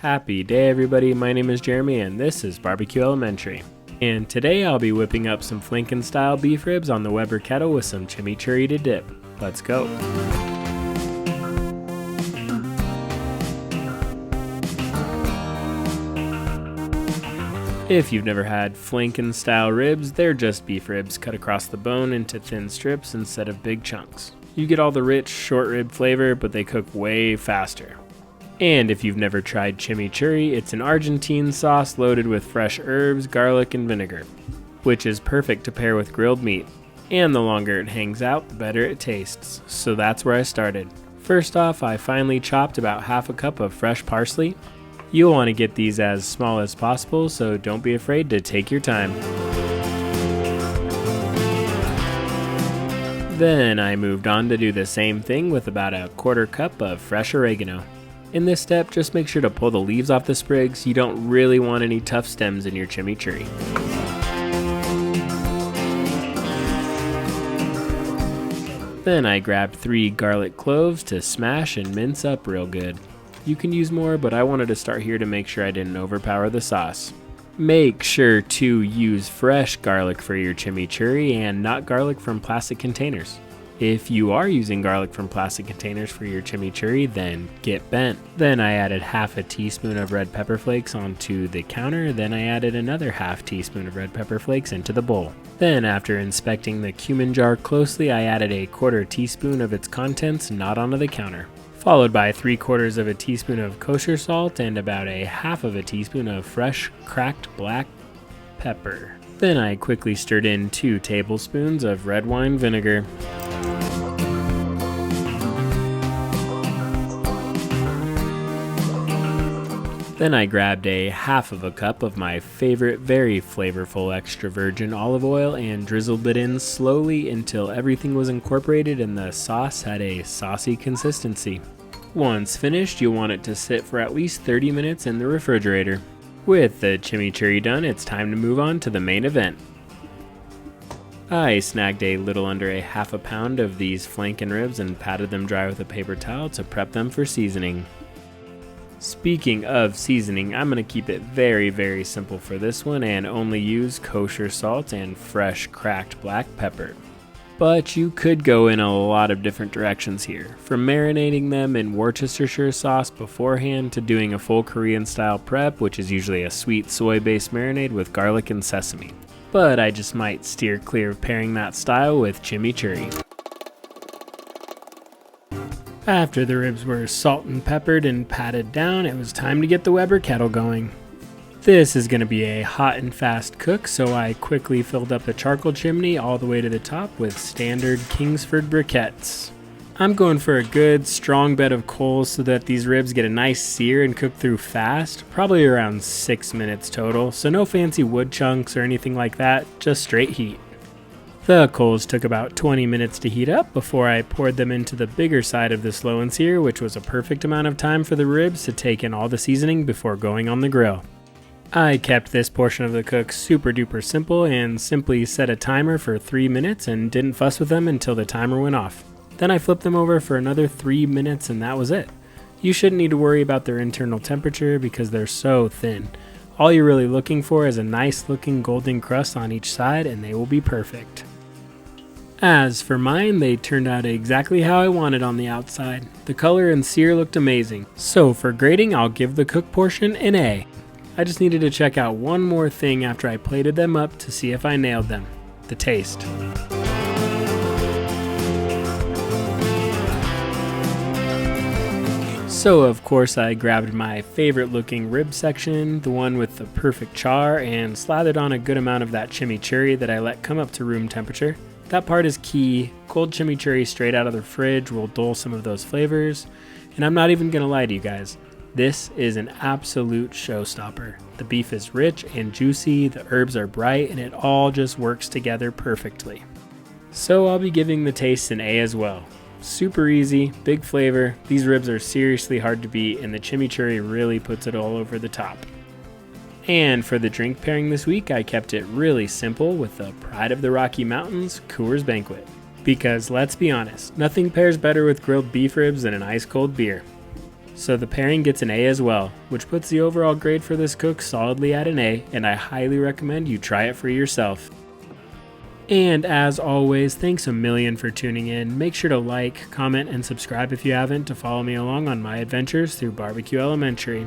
Happy day everybody, my name is Jeremy and this is Barbecue Elementary. And today I'll be whipping up some flanken-style beef ribs on the Weber Kettle with some chimichurri to dip. Let's go. If you've never had flanken-style ribs, they're just beef ribs cut across the bone into thin strips instead of big chunks. You get all the rich short rib flavor, but they cook way faster. And if you've never tried chimichurri, it's an Argentine sauce loaded with fresh herbs, garlic, and vinegar, which is perfect to pair with grilled meat. And the longer it hangs out, the better it tastes. So that's where I started. First off, I finely chopped about half a cup of fresh parsley. You'll want to get these as small as possible, so don't be afraid to take your time. Then I moved on to do the same thing with about a quarter cup of fresh oregano. In this step, just make sure to pull the leaves off the sprigs. You don't really want any tough stems in your chimichurri. Then I grabbed 3 garlic cloves to smash and mince up real good. You can use more, but I wanted to start here to make sure I didn't overpower the sauce. Make sure to use fresh garlic for your chimichurri and not garlic from plastic containers. If you are using garlic from plastic containers for your chimichurri, then get bent. Then I added half a teaspoon of red pepper flakes onto the counter. Then I added another half teaspoon of red pepper flakes into the bowl. Then after inspecting the cumin jar closely, I added a quarter teaspoon of its contents not onto the counter, followed by 3/4 of a teaspoon of kosher salt and about a half of a teaspoon of fresh cracked black pepper. Then I quickly stirred in 2 tablespoons of red wine vinegar. Then I grabbed a half of a cup of my favorite very flavorful extra virgin olive oil and drizzled it in slowly until everything was incorporated and the sauce had a saucy consistency. Once finished, you'll want it to sit for at least 30 minutes in the refrigerator. With the chimichurri done, it's time to move on to the main event. I snagged a little under a half a pound of these flanken ribs and patted them dry with a paper towel to prep them for seasoning. Speaking of seasoning, I'm going to keep it very simple for this one and only use kosher salt and fresh cracked black pepper. But you could go in a lot of different directions here, from marinating them in Worcestershire sauce beforehand to doing a full Korean style prep, which is usually a sweet soy based marinade with garlic and sesame. But I just might steer clear of pairing that style with chimichurri. After the ribs were salt and peppered and patted down, it was time to get the Weber Kettle going. This is going to be a hot and fast cook, so I quickly filled up the charcoal chimney all the way to the top with standard Kingsford briquettes. I'm going for a good strong bed of coals so that these ribs get a nice sear and cook through fast, probably around 6 minutes total, so no fancy wood chunks or anything like that, just straight heat. The coals took about 20 minutes to heat up before I poured them into the bigger side of the slow and sear, which was a perfect amount of time for the ribs to take in all the seasoning before going on the grill. I kept this portion of the cook super duper simple and simply set a timer for 3 minutes and didn't fuss with them until the timer went off. Then I flipped them over for another 3 minutes and that was it. You shouldn't need to worry about their internal temperature because they're so thin. All you're really looking for is a nice looking golden crust on each side and they will be perfect. As for mine, they turned out exactly how I wanted on the outside. The color and sear looked amazing. So for grading, I'll give the cook portion an A. I just needed to check out one more thing after I plated them up to see if I nailed them: the taste. So of course I grabbed my favorite looking rib section, the one with the perfect char, and slathered on a good amount of that chimichurri that I let come up to room temperature. That part is key. Cold chimichurri straight out of the fridge will dull some of those flavors. And I'm not even gonna lie to you guys, this is an absolute showstopper. The beef is rich and juicy, the herbs are bright, and it all just works together perfectly. So I'll be giving the taste an A as well. Super easy, big flavor, these ribs are seriously hard to beat, and the chimichurri really puts it all over the top. And for the drink pairing this week, I kept it really simple with the Pride of the Rocky Mountains Coors Banquet. Because let's be honest, nothing pairs better with grilled beef ribs than an ice cold beer. so the pairing gets an A as well, which puts the overall grade for this cook solidly at an A, and I highly recommend you try it for yourself. And as always, thanks a million for tuning in. Make sure to like, comment, and subscribe if you haven't to follow me along on my adventures through Barbecue Elementary.